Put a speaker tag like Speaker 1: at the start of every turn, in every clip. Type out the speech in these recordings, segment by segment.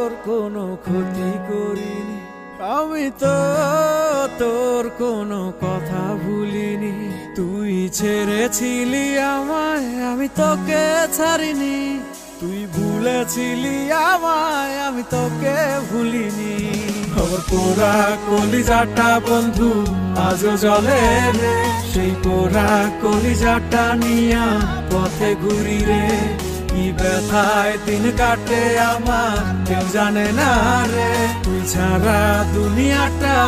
Speaker 1: তোর কোনো ক্ষতি করিনি, আমি তো তোর কোনো কথা ভুলিনি। তুই ছেড়েছিলি আমায়, আমি তোকে ছাড়িনি। তুই ভুলেছিলি আমায়, আমি তোকে ভুলিনি। খবর পোড়া কলিজাটা বন্ধু আজও জ্বলে রে, সেই পোড়া কলিজাটা নিয়া পথে ঘুরি রে। কি ব্যথায় দিন কাটে আমার কেউ জানে না রে, তুই ছাড়া দুনিয়াটা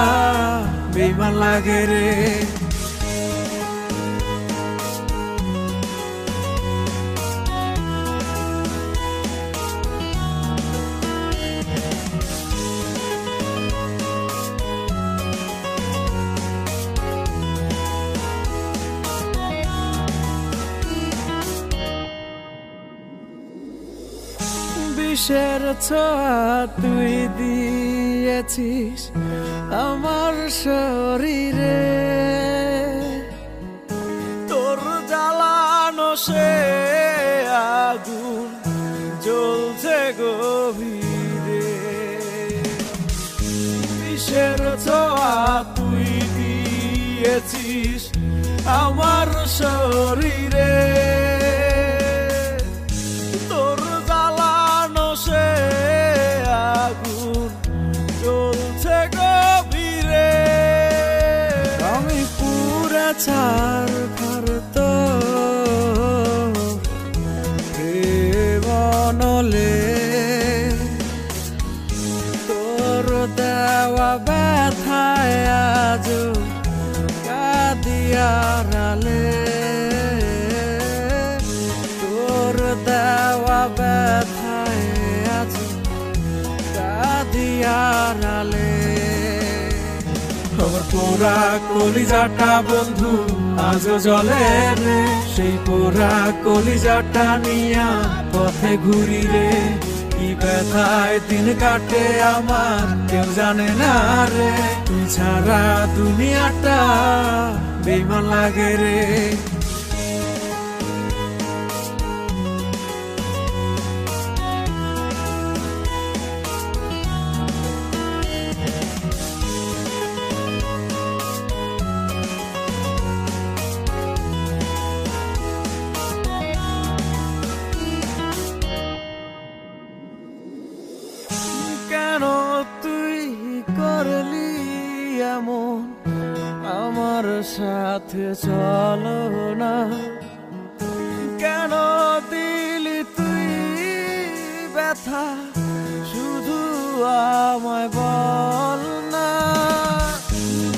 Speaker 1: বেইমান লাগে রে। বিষের ছোঁয়া তুই দিয়েছিস আমার শরীরে, তোর জ্বালানো সে আগুন জ্বলছে গভীরে। বিষের ছোঁয়া তুই দিয়েছিস আমার শরীরে, ছাড় তো প্রেমনলে তোর দেওয়া ব্যথায় আজ কাঁদিয়ারালে, তোর দেওয়া ব্যথায় আজ কাঁদিয়ারালে। খবর পোড়া কলিজাটা বন্ধু আজও জ্বলে রে, সেই পোড়া কলিজাটা নিয়া পথে ঘুরি রে। কি ব্যথায় দিন কাটে আমার কেউ জানে না রে, তুই ছাড়া দুনিয়াটা বেইমান লাগে রে। কেন তুই করলি এমন আমার সাথে, চলো না কেন দিলি তুই ব্যথা, শুধু আমায় বল না।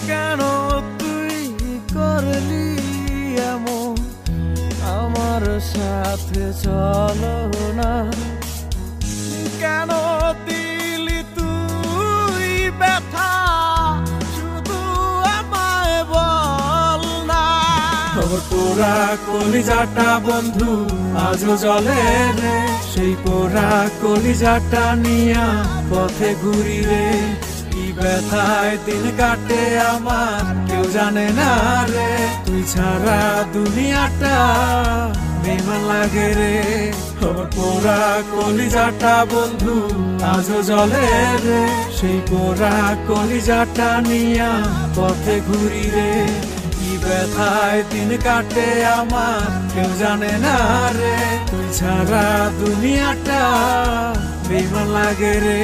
Speaker 1: কেন তুই করলি এমন আমার সাথে, চলো না কেন দিলি তুই ব্যথা, শুধু আমায় বল না। খবর পোড়া কলিজাটা বন্ধু আজও জ্বলে রে, সেই পোড়া কলিজাটা নিয়া পথে ঘুরি রে। কি ব্যথায় দিন কাটে আমার কেউ জানে না রে, তুই ছাড়া দুনিয়াটা বেইমান লাগে রে। খবর পোড়া কলিজাটা বন্ধু আজও জ্বলে রে, সেই পোড়া কলিজাটা নিয়া পথে ঘুরি রে। কি ব্যথায় দিন কাটে আমার কেউ জানে না রে, তুই ছাড়া দুনিয়াটা বেইমান লাগে রে।